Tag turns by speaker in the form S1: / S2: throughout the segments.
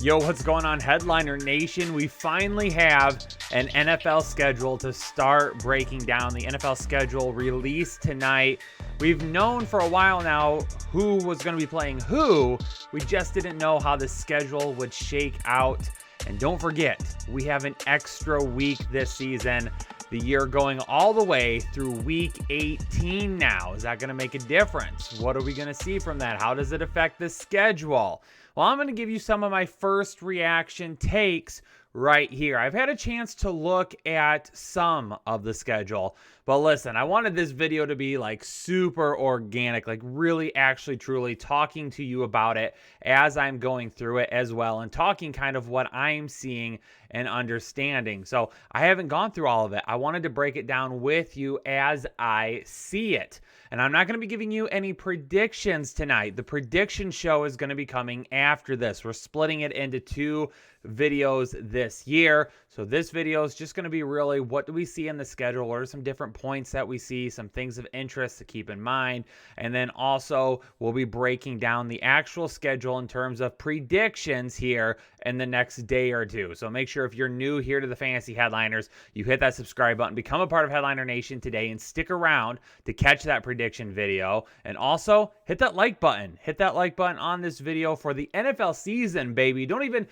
S1: Yo, what's going on, Headliner Nation? We finally have an NFL schedule to start breaking down. The NFL schedule released tonight. We've known for a while now who was going to be playing who. We just didn't know how the schedule would shake out. And don't forget, we have an extra week this season. The year going all the way through week 18 now. Is that going to make a difference? What are we going to see from that? How does it affect the schedule? Well, I'm going to give you some of my first reaction takes right here. I've had a chance to look at some of the schedule, but listen, I wanted this video to be like super organic, like really actually truly talking to you about it as I'm going through it as well, and talking kind of what I'm seeing and understanding. So I haven't gone through all of it. I wanted to break it down with you as I see it. And I'm not going to be giving you any predictions tonight. The prediction show is going to be coming after this. We're splitting it into two videos this year. So this video is just going to be really, what do we see in the schedule? What are some different points that we see, some things of interest to keep in mind? And then also we'll be breaking down the actual schedule in terms of predictions here in the next day or two. So make sure if you're new here to the Fantasy Headliners, you hit that subscribe button, become a part of Headliner Nation today, and stick around to catch that prediction video. And also hit that like button. Hit that like button on this video for the NFL season, baby. Don't even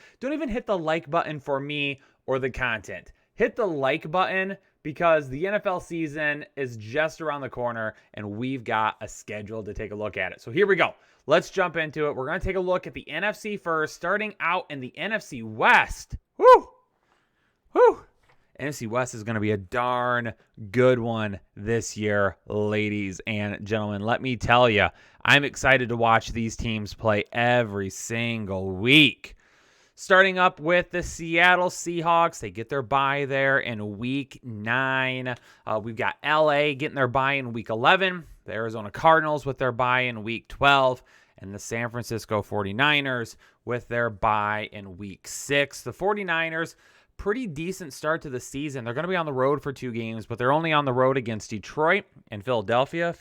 S1: hit the like button for me or the content. Hit the like button because the NFL season is just around the corner and we've got a schedule to take a look at it. So here we go. Let's jump into it. We're going to take a look at the NFC first, starting out in the NFC West. Woo! Woo! NFC West is going to be a darn good one this year, ladies and gentlemen. Let me tell you, I'm excited to watch these teams play every single week. Starting up with the Seattle Seahawks. They get their bye there in week 9. We've got LA getting their bye in week 11. The Arizona Cardinals with their bye in week 12. And the San Francisco 49ers with their bye in week 6. The 49ers, pretty decent start to the season. They're going to be on the road for 2 games, but they're only on the road against Detroit and Philadelphia.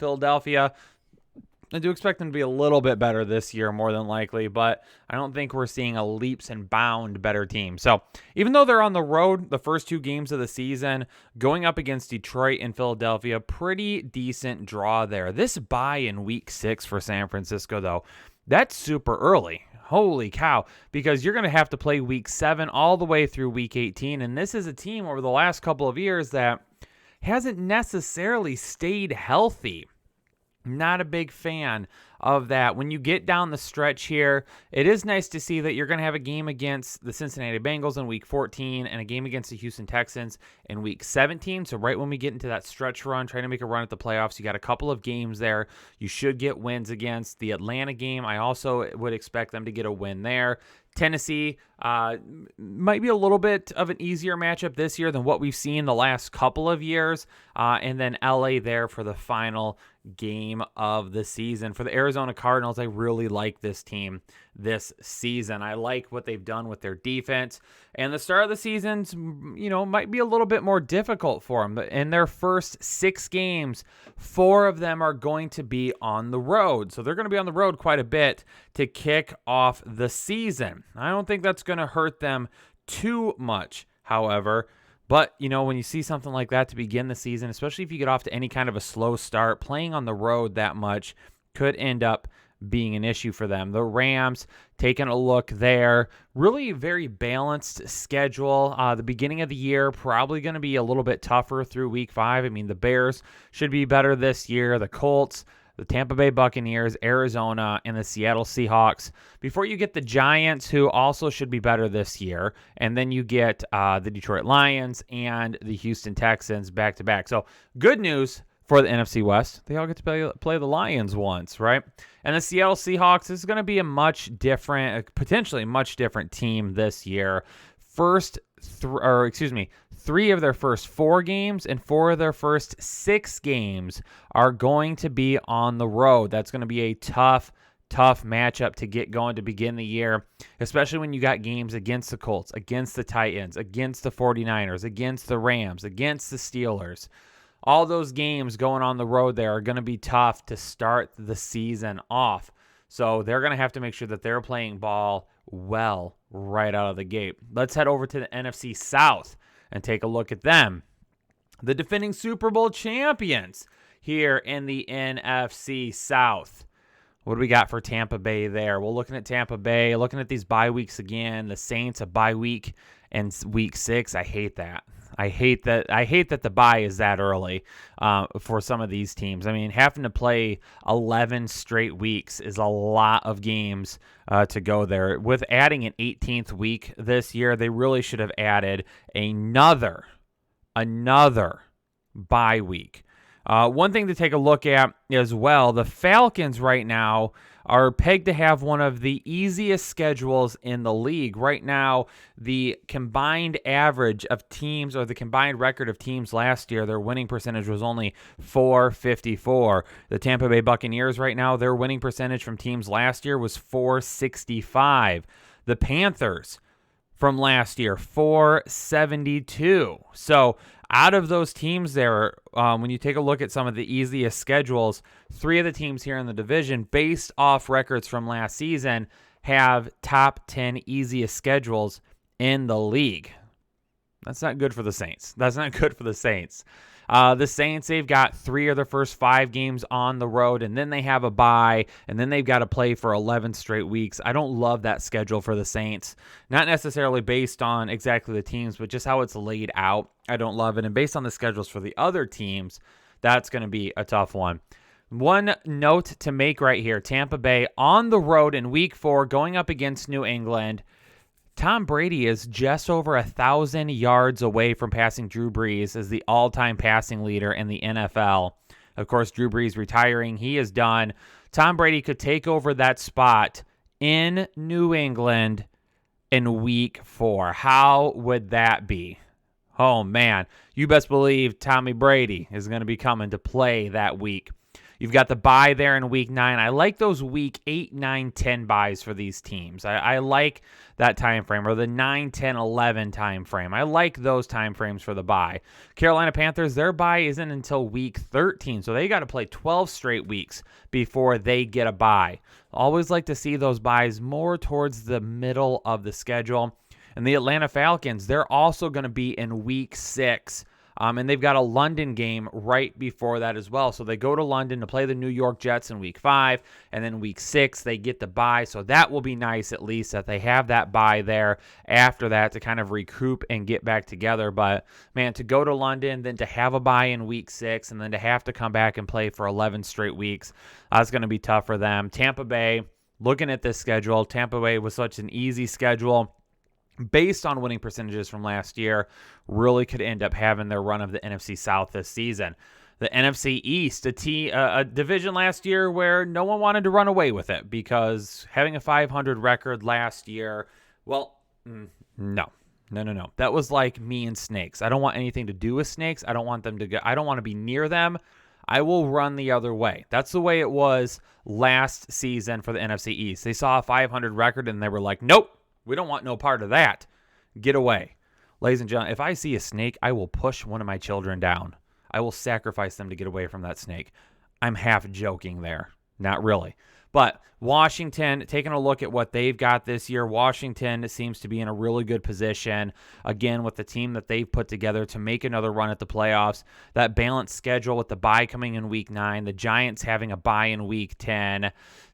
S1: I do expect them to be a little bit better this year, more than likely, but I don't think we're seeing a leaps and bound better team. So even though they're on the road the first 2 games of the season, going up against Detroit and Philadelphia, pretty decent draw there. This bye in week 6 for San Francisco, though, that's super early. Holy cow, because you're going to have to play week 7 all the way through week 18, and this is a team over the last couple of years that hasn't necessarily stayed healthy. Not a big fan of that. When you get down the stretch here, it is nice to see that you're going to have a game against the Cincinnati Bengals in week 14 and a game against the Houston Texans in week 17. So right when we get into that stretch run, trying to make a run at the playoffs, you got a couple of games there. You should get wins against the Atlanta game. I also would expect them to get a win there. Tennessee might be a little bit of an easier matchup this year than what we've seen the last couple of years. And then LA there for the final game of the season. For the Arizona Cardinals, I really like this team this season. I like what they've done with their defense. And the start of the season, might be a little bit more difficult for them. But in their first 6 games, 4 of them are going to be on the road. So they're going to be on the road quite a bit to kick off the season. I don't think that's going to hurt them too much, however. But, when you see something like that to begin the season, especially if you get off to any kind of a slow start, playing on the road that much could end up being an issue for them. The Rams, taking a look there, really very balanced schedule. The beginning of the year, probably going to be a little bit tougher through week 5. I mean, the Bears should be better this year. The Colts, the Tampa Bay Buccaneers, Arizona, and the Seattle Seahawks. Before you get the Giants, who also should be better this year. And then you get the Detroit Lions and the Houston Texans back-to-back. So good news for the NFC West. They all get to play the Lions once, right? And the Seattle Seahawks is going to be potentially much different team this year. 3 of their first 4 games and 4 of their first 6 games are going to be on the road. That's going to be a tough matchup to get going to begin the year, especially when you got games against the Colts, against the Titans, against the 49ers, against the Rams, against the Steelers. All those games going on the road there are going to be tough to start the season off. So they're going to have to make sure that they're playing ball well right out of the gate. Let's head over to the NFC South and take a look at them. The defending Super Bowl champions here in the NFC South. What do we got for Tampa Bay there? Well, looking at Tampa Bay, looking at these bye weeks again, the Saints a bye week and week 6. I hate that. I hate that the bye is that early for some of these teams. I mean, having to play 11 straight weeks is a lot of games to go there. With adding an 18th week this year, they really should have added another bye week. One thing to take a look at as well, the Falcons right now are pegged to have one of the easiest schedules in the league. Right now, the combined average of teams, or the combined record of teams last year, their winning percentage was only .454. The Tampa Bay Buccaneers right now, their winning percentage from teams last year was .465. The Panthers from last year, .472. So out of those teams there, when you take a look at some of the easiest schedules, 3 of the teams here in the division, based off records from last season, have top 10 easiest schedules in the league. That's not good for the Saints. The Saints, they've got 3 of their first 5 games on the road, and then they have a bye, and then they've got to play for 11 straight weeks. I don't love that schedule for the Saints. Not necessarily based on exactly the teams, but just how it's laid out. I don't love it. And based on the schedules for the other teams, that's going to be a tough one. One note to make right here, Tampa Bay on the road in week 4 going up against New England. Tom Brady is just over 1,000 yards away from passing Drew Brees as the all-time passing leader in the NFL. Of course, Drew Brees retiring. He is done. Tom Brady could take over that spot in New England in week 4. How would that be? Oh, man. You best believe Tommy Brady is going to be coming to play that week. You've got the bye there in week 9. I like those week 8, 9, 10 byes for these teams. I like that time frame, or the 9, 10, 11 time frame. I like those time frames for the bye. Carolina Panthers, their bye isn't until week 13, so they got to play 12 straight weeks before they get a bye. Always like to see those byes more towards the middle of the schedule. And the Atlanta Falcons, they're also going to be in week 6. And they've got a London game right before that as well. So they go to London to play the New York Jets in week 5. And then week 6, they get the bye. So that will be nice, at least, that they have that bye there after that to kind of recoup and get back together. But, man, to go to London, then to have a bye in week 6, and then to have to come back and play for 11 straight weeks, that's going to be tough for them. Tampa Bay, looking at this schedule, Tampa Bay was such an easy schedule. Based on winning percentages from last year, really could end up having their run of the NFC South this season. The NFC East, a division last year where no one wanted to run away with it because having a 500 record last year, well, no. That was like me and snakes. I don't want anything to do with snakes. I don't want them to go. I don't want to be near them. I will run the other way. That's the way it was last season for the NFC East. They saw a 500 record and they were like, nope. We don't want no part of that. Get away. Ladies and gentlemen, if I see a snake, I will push one of my children down. I will sacrifice them to get away from that snake. I'm half joking there. Not really. But Washington, taking a look at what they've got this year, Washington seems to be in a really good position, again, with the team that they've put together to make another run at the playoffs. That balanced schedule with the bye coming in week 9, the Giants having a bye in week 10,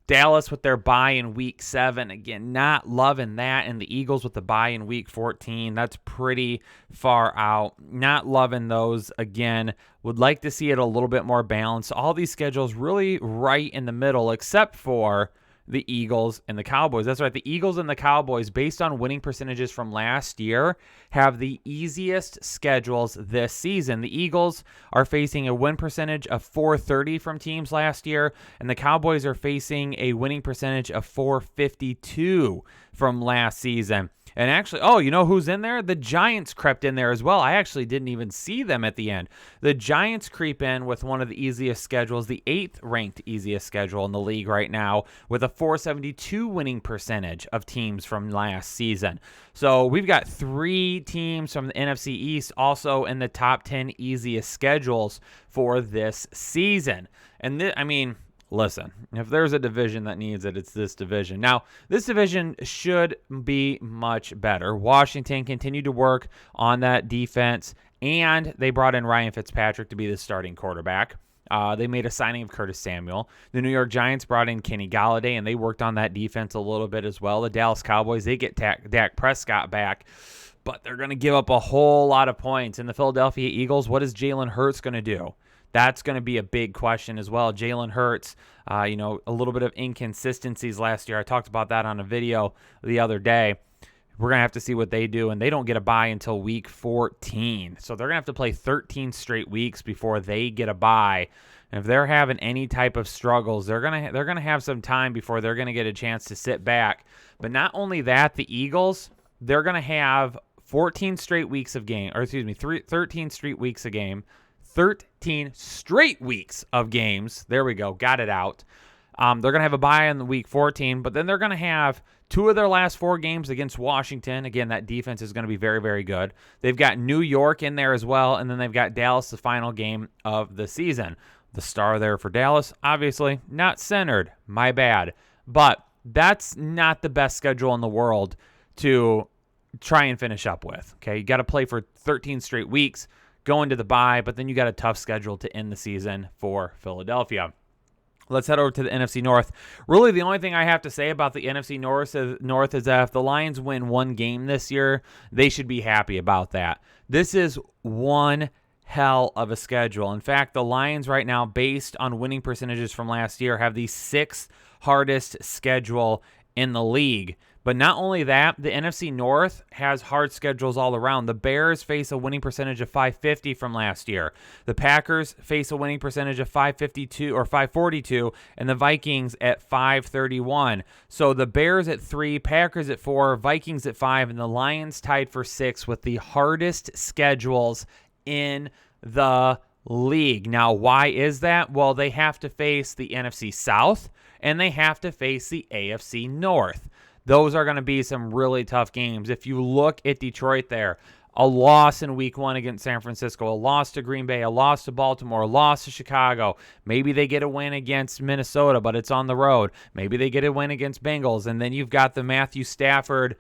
S1: Dallas with their bye in week 7. Again, not loving that. And the Eagles with the bye in week 14. That's pretty far out. Not loving those. Again, would like to see it a little bit more balanced. All these schedules really right in the middle, except for the Eagles and the Cowboys. That's right. The Eagles and the Cowboys, based on winning percentages from last year, have the easiest schedules this season. The Eagles are facing a win percentage of .430 from teams last year, and the Cowboys are facing a winning percentage of .452 from last season. And actually, oh, you know who's in there? The Giants crept in there as well. I actually didn't even see them at the end. The Giants creep in with one of the easiest schedules, the 8th ranked easiest schedule in the league right now, with a .472 winning percentage of teams from last season. So we've got 3 teams from the NFC East also in the top 10 easiest schedules for this season. And listen, if there's a division that needs it, it's this division. Now, this division should be much better. Washington continued to work on that defense, and they brought in Ryan Fitzpatrick to be the starting quarterback. They made a signing of Curtis Samuel. The New York Giants brought in Kenny Galladay, and they worked on that defense a little bit as well. The Dallas Cowboys, they get Dak Prescott back, but they're going to give up a whole lot of points. And the Philadelphia Eagles, what is Jalen Hurts going to do? That's going to be a big question as well. Jalen Hurts, a little bit of inconsistencies last year. I talked about that on a video the other day. We're going to have to see what they do, and they don't get a bye until week 14. So they're going to have to play 13 straight weeks before they get a bye. And if they're having any type of struggles, they're going to have some time before they're going to get a chance to sit back. But not only that, the Eagles, they're going to have 13 straight weeks of game. 13 straight weeks of game. 13 straight weeks of games. There we go. Got it out. They're going to have a bye in the week 14, but then they're going to have 2 of their last 4 games against Washington. Again, that defense is going to be very, very good. They've got New York in there as well, and then they've got Dallas, the final game of the season. The star there for Dallas, obviously not centered. My bad. But that's not the best schedule in the world to try and finish up with. Okay, you got to play for 13 straight weeks, go into the bye, but then you got a tough schedule to end the season for Philadelphia. Let's head over to the NFC North. Really, the only thing I have to say about the NFC North is that if the Lions win 1 game this year, they should be happy about that. This is one hell of a schedule. In fact, the Lions right now, based on winning percentages from last year, have the 6th hardest schedule in the league. But not only that, the NFC North has hard schedules all around. The Bears face a winning percentage of .550 from last year. The Packers face a winning percentage of .552 or .542, and the Vikings at .531. So the Bears at 3, Packers at 4, Vikings at 5, and the Lions tied for 6 with the hardest schedules in the league. Now, why is that? Well, they have to face the NFC South, and they have to face the AFC North. Those are going to be some really tough games. If you look at Detroit there, a loss in week 1 against San Francisco, a loss to Green Bay, a loss to Baltimore, a loss to Chicago. Maybe they get a win against Minnesota, but it's on the road. Maybe they get a win against Bengals, and then you've got the Matthew Stafford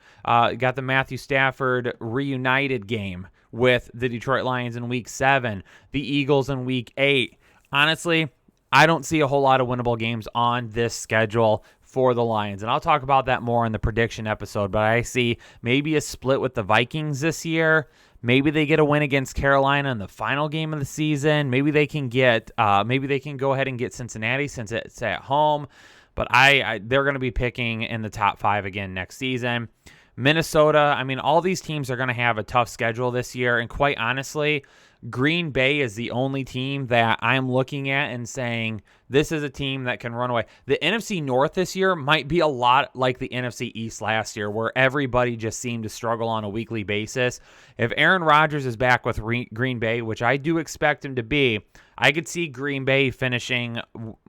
S1: reunited game with the Detroit Lions in week 7, the Eagles in week 8. Honestly, I don't see a whole lot of winnable games on this schedule for the Lions, and I'll talk about that more in the prediction episode, but I see maybe a split with the Vikings this year. Maybe they get a win against Carolina in the final game of the season. Maybe they can go ahead and get Cincinnati since it's at home, but they're going to be picking in the top 5 again next season. Minnesota, all these teams are going to have a tough schedule this year, and quite honestly, Green Bay is the only team that I'm looking at and saying this is a team that can run away. The NFC North this year might be a lot like the NFC East last year, where everybody just seemed to struggle on a weekly basis. If Aaron Rodgers is back with Green Bay, which I do expect him to be, I could see Green Bay finishing,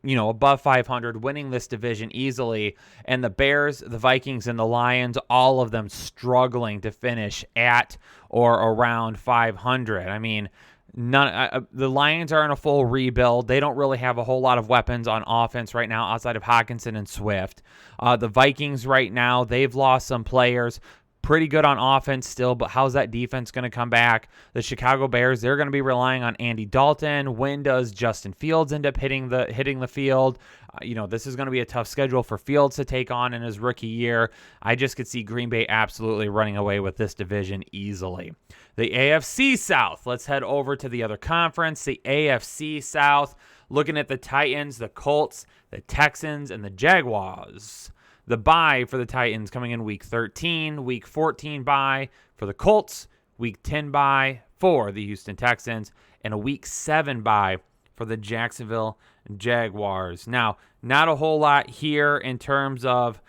S1: above 500, winning this division easily, and the Bears, the Vikings, and the Lions, all of them struggling to finish at or around 500. The Lions are in a full rebuild. They don't really have a whole lot of weapons on offense right now outside of Hockenson and Swift. The Vikings right now, they've lost some players. Pretty good on offense still, but how's that defense going to come back? The Chicago Bears, they're going to be relying on Andy Dalton. When does Justin Fields end up hitting the field? This is going to be a tough schedule for Fields to take on in his rookie year. I just could see Green Bay absolutely running away with this division easily. The AFC South. Let's head over to the other conference, the AFC South. Looking at the Titans, the Colts, the Texans, and the Jaguars. The bye for the Titans coming in week 13, week 14 bye for the Colts, week 10 bye for the Houston Texans, and a week 7 bye for the Jacksonville Jaguars. Now, not a whole lot here in terms of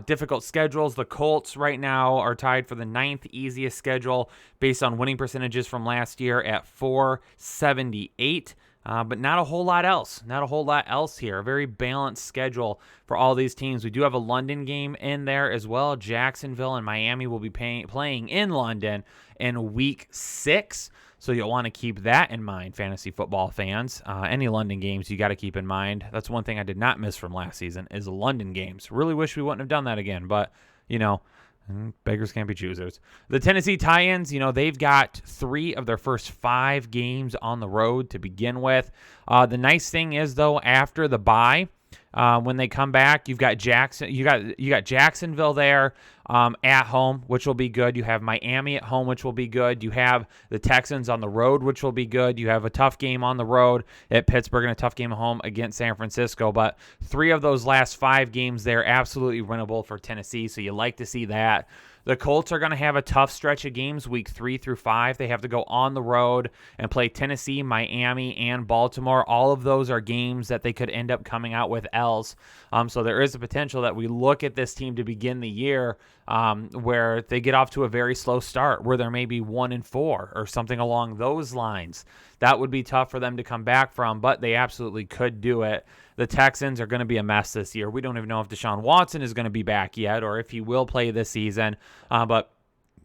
S1: difficult schedules. The Colts right now are tied for the 9th easiest schedule based on winning percentages from last year at 478. But not a whole lot else. Not a whole lot else here. A very balanced schedule for all these teams. We do have a London game in there as well. Jacksonville and Miami will be playing in London in week 6. So you'll want to keep that in mind, fantasy football fans. Any London games you got to keep in mind. That's one thing I did not miss from last season is the London games. Really wish we wouldn't have done that again, but, beggars can't be choosers. The Tennessee Titans, they've got 3 of their first 5 games on the road to begin with. The nice thing is, though, after the bye, when they come back, you've got you got Jacksonville there at home, which will be good. You have Miami at home, which will be good. You have the Texans on the road, which will be good. You have a tough game on the road at Pittsburgh and a tough game at home against San Francisco. But 3 of those last 5 games there absolutely winnable for Tennessee, so you like to see that. The Colts are going to have a tough stretch of games week 3 through 5. They have to go on the road and play Tennessee, Miami, and Baltimore. All of those are games that they could end up coming out with L's. So there is a potential that we look at this team to begin the year where they get off to a very slow start, where they're maybe 1-4 or something along those lines. That would be tough for them to come back from, but they absolutely could do it. The Texans are going to be a mess this year. We don't even know if Deshaun Watson is going to be back yet or if he will play this season. But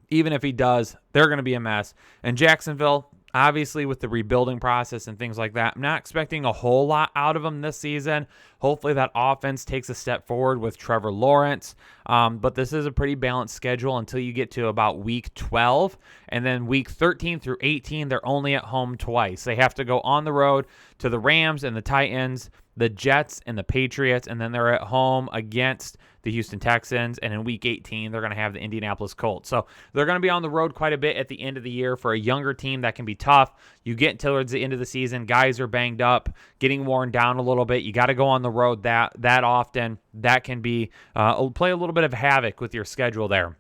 S1: even if he does, they're going to be a mess. And Jacksonville, obviously with the rebuilding process and things like that, I'm not expecting a whole lot out of them this season. Hopefully that offense takes a step forward with Trevor Lawrence. But this is a pretty balanced schedule until you get to about week 12. And then week 13 through 18, they're only at home twice. They have to go on the road to the Rams and the Titans, the Jets and the Patriots, and then they're at home against the Houston Texans, and in Week 18, they're going to have the Indianapolis Colts. So they're going to be on the road quite a bit at the end of the year. For a younger team, that can be tough. You get towards the end of the season, guys are banged up, getting worn down a little bit. You got to go on the road that often. That can be play a little bit of havoc with your schedule there.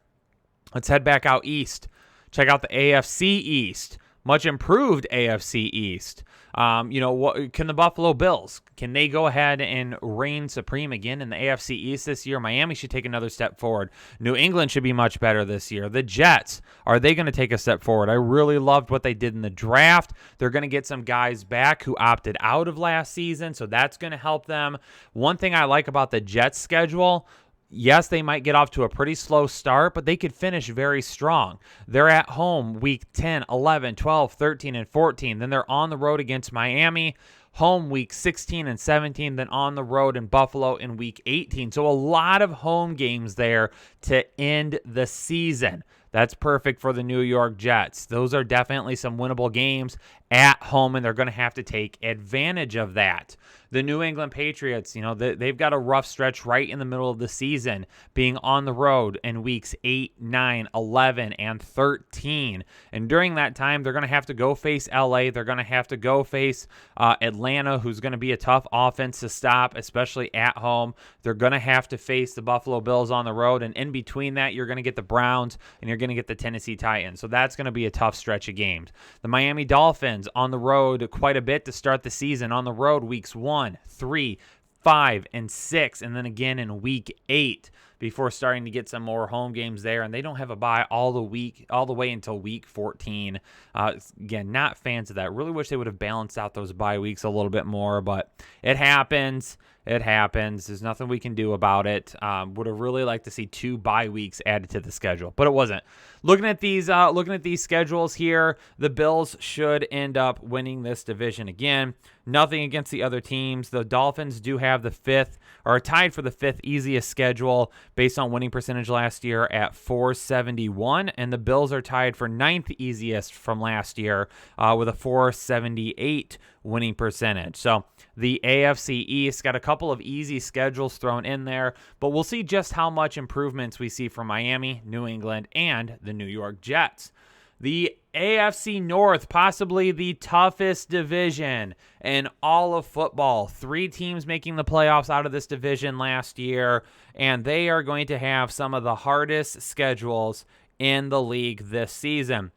S1: Let's head back out east. Check out the AFC East. Much improved AFC East. What can the Buffalo Bills, can they go ahead and reign supreme again in the AFC East this year? Miami should take another step forward. New England should be much better this year. The Jets, are they going to take a step forward? I really loved what they did in the draft. They're going to get some guys back who opted out of last season, so that's going to help them. One thing I like about the Jets schedule, yes, they might get off to a pretty slow start, but they could finish very strong. They're at home week 10, 11, 12, 13, and 14. Then they're on the road against Miami, home week 16 and 17, then on the road in Buffalo in week 18. So a lot of home games there to end the season. That's perfect for the New York Jets. Those are definitely some winnable games at home, and they're going to have to take advantage of that. The New England Patriots, they've got a rough stretch right in the middle of the season, being on the road in weeks 8, 9, 11, and 13. And during that time, they're going to have to go face LA. They're going to have to go face Atlanta, who's going to be a tough offense to stop, especially at home. They're going to have to face the Buffalo Bills on the road. And in between that, you're going to get the Browns and you're going to get the Tennessee Titans. So that's going to be a tough stretch of games. The Miami Dolphins on the road quite a bit to start the season. On the road, weeks 1, 3, 5, and 6, and then again in week 8 before starting to get some more home games there. And they don't have a bye all the way until week 14. Again, not fans of that. Really wish they would have balanced out those bye weeks a little bit more, but it happens. It happens. There's nothing we can do about it. Would have really liked to see 2 bye weeks added to the schedule, but it wasn't. Looking at these schedules here, the Bills should end up winning this division again. Nothing against the other teams. The Dolphins do have the 5th, or are tied for the 5th easiest schedule based on winning percentage last year at .471, and the Bills are tied for 9th easiest from last year with a .478 winning percentage. So the AFC East got a couple of easy schedules thrown in there, but we'll see just how much improvements we see from Miami, New England, and the New York Jets. The AFC North, possibly the toughest division in all of football. 3 teams making the playoffs out of this division last year, and they are going to have some of the hardest schedules in the league this season.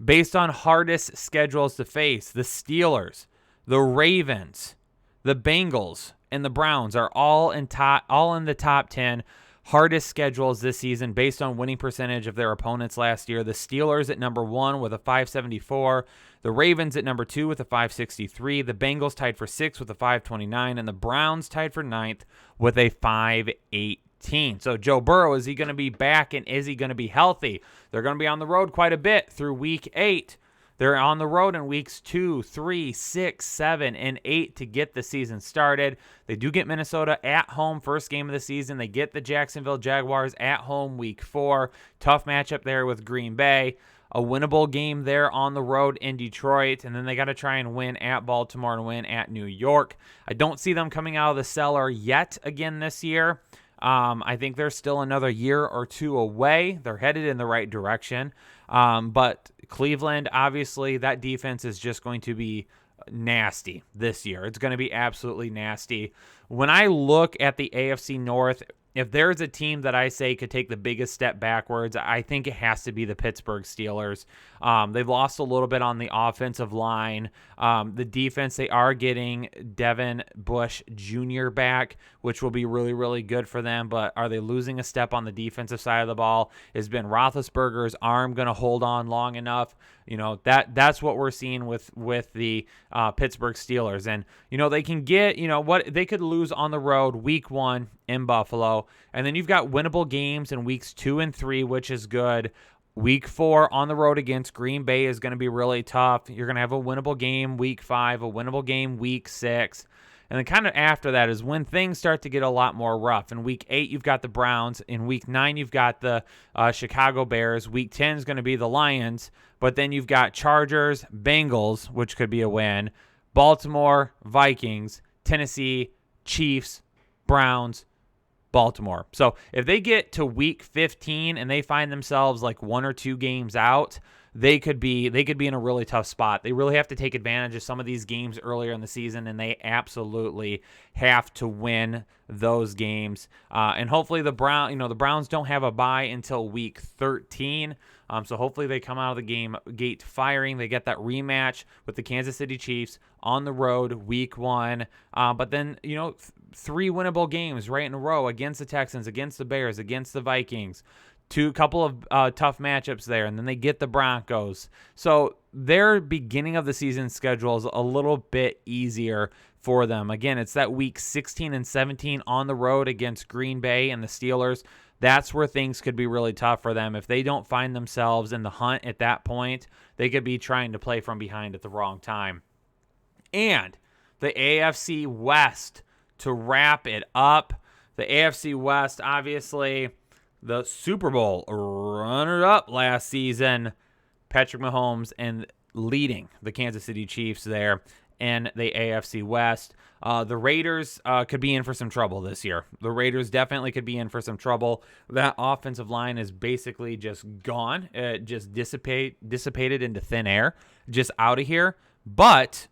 S1: Based on hardest schedules to face, the Steelers, the Ravens, the Bengals, and the Browns are all in the top 10 hardest schedules this season based on winning percentage of their opponents last year. The Steelers at number 1 with a .574, the Ravens at number 2 with a .563, the Bengals tied for 6 with a .529, and the Browns tied for 9th with a .518. So Joe Burrow, is he going to be back and is he going to be healthy? They're going to be on the road quite a bit through week 8. They're on the road in weeks 2, 3, 6, 7, and 8 to get the season started. They do get Minnesota at home first game of the season. They get the Jacksonville Jaguars at home week 4. Tough matchup there with Green Bay. A winnable game there on the road in Detroit, and then they got to try and win at Baltimore and win at New York. I don't see them coming out of the cellar yet again this year. I think they're still another year or two away. They're headed in the right direction. But Cleveland, obviously, that defense is just going to be nasty this year. It's going to be absolutely nasty. When I look at the AFC North, if there's a team that I say could take the biggest step backwards, I think it has to be the Pittsburgh Steelers. They've lost a little bit on the offensive line. The defense, they are getting Devin Bush Jr. back, which will be really, really good for them. But are they losing a step on the defensive side of the ball? Is Ben Roethlisberger's arm going to hold on long enough? That's what we're seeing with the Pittsburgh Steelers. And, they can get, what they could lose on the road week 1 in Buffalo. And then you've got winnable games in weeks 2 and 3, which is good. Week 4 on the road against Green Bay is going to be really tough. You're going to have a winnable game week 5, a winnable game week 6. And then kind of after that is when things start to get a lot more rough. In week 8, you've got the Browns. In week 9, you've got the Chicago Bears. Week 10 is going to be the Lions. But then you've got Chargers, Bengals, which could be a win, Baltimore, Vikings, Tennessee, Chiefs, Browns, Baltimore. So if they get to week 15 and they find themselves like 1 or 2 games out, they could be in a really tough spot. They really have to take advantage of some of these games earlier in the season, and they absolutely have to win those games. And hopefully the Browns don't have a bye until week 13. So hopefully they come out of the gate firing. They get that rematch with the Kansas City Chiefs on the road week 1. But then, 3 winnable games right in a row against the Texans, against the Bears, against the Vikings. Couple of tough matchups there, and then they get the Broncos. So their beginning of the season schedule is a little bit easier for them. Again, it's that week 16 and 17 on the road against Green Bay and the Steelers. That's where things could be really tough for them. If they don't find themselves in the hunt at that point, they could be trying to play from behind at the wrong time. And the AFC West, to wrap it up, the AFC West, obviously the Super Bowl runner-up last season, Patrick Mahomes, and leading the Kansas City Chiefs there in the AFC West. The Raiders could be in for some trouble this year. The Raiders definitely could be in for some trouble. That offensive line is basically just gone. It just dissipated into thin air, just out of here. But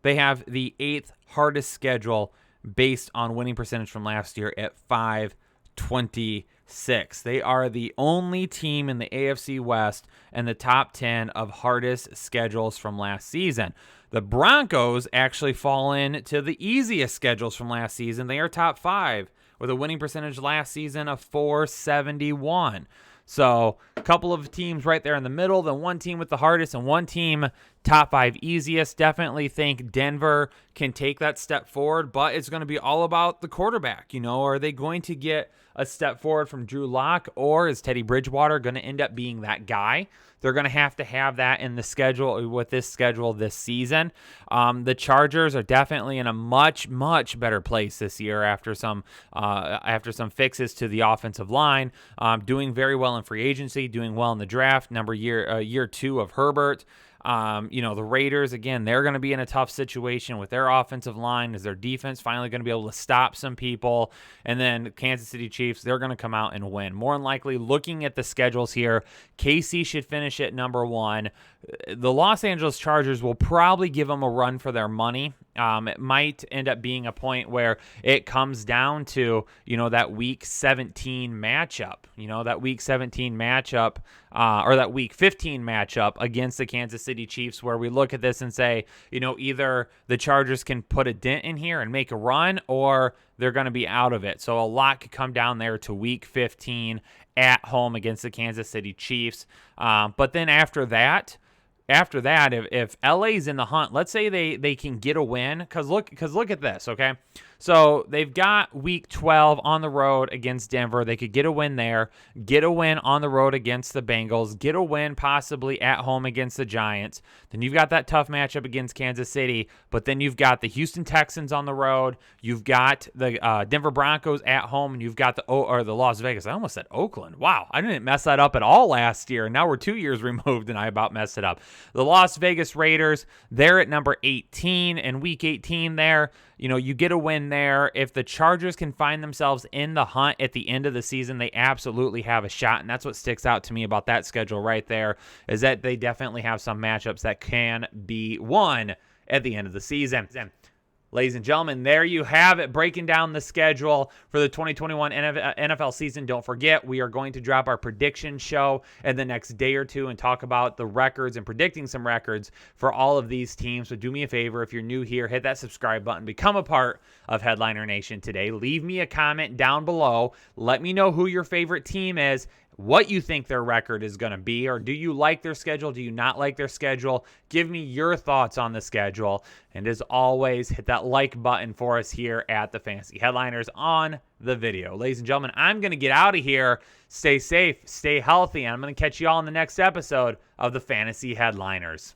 S1: they have the 8th hardest schedule based on winning percentage from last year at .526. They are the only team in the AFC West in the top 10 of hardest schedules from last season. The Broncos actually fall into the easiest schedules from last season. They are top 5 with a winning percentage last season of .471. So a couple of teams right there in the middle, then one team with the hardest and one team top 5 easiest. Definitely think Denver can take that step forward, but it's going to be all about the quarterback. Are they going to get a step forward from Drew Lock, or is Teddy Bridgewater going to end up being that guy? They're going to have that in the schedule with this schedule this season. The Chargers are definitely in a much, much better place this year after some fixes to the offensive line. Doing very well in free agency, doing well in the draft. Year 2 of Herbert. The Raiders, again, they're going to be in a tough situation with their offensive line. Is their defense finally going to be able to stop some people? And then Kansas City Chiefs, they're going to come out and win. More than likely, looking at the schedules here, KC should finish at number 1. The Los Angeles Chargers will probably give them a run for their money. It might end up being a point where it comes down to, that week 17 matchup, that week 17 matchup, or that week 15 matchup against the Kansas City Chiefs, where we look at this and say, either the Chargers can put a dent in here and make a run, or they're going to be out of it. So a lot could come down there to week 15 at home against the Kansas City Chiefs. But then after that, after that, if LA's in the hunt, let's say they can get a win, because look at this, okay? So they've got week 12 on the road against Denver. They could get a win there, get a win on the road against the Bengals, get a win possibly at home against the Giants. Then you've got that tough matchup against Kansas City, but then you've got the Houston Texans on the road. You've got the Denver Broncos at home, and you've got the Las Vegas. I almost said Oakland. Wow, I didn't mess that up at all last year. Now we're 2 years removed, and I about messed it up. The Las Vegas Raiders, they're at number 18 in week 18 there. You know, you get a win there. If the Chargers can find themselves in the hunt at the end of the season, they absolutely have a shot, and that's what sticks out to me about that schedule right there, is that they definitely have some matchups that can be won at the end of the season. Ladies and gentlemen, there you have it, breaking down the schedule for the 2021 NFL season. Don't forget, we are going to drop our prediction show in the next day or two and talk about the records and predicting some records for all of these teams. So do me a favor, if you're new here, hit that subscribe button, become a part of Headliner Nation today. Leave me a comment down below. Let me know who your favorite team is, what you think their record is going to be, or do you like their schedule? Do you not like their schedule? Give me your thoughts on the schedule. And as always, hit that like button for us here at the Fantasy Headliners on the video. Ladies and gentlemen, I'm going to get out of here. Stay safe, stay healthy, and I'm going to catch you all in the next episode of the Fantasy Headliners.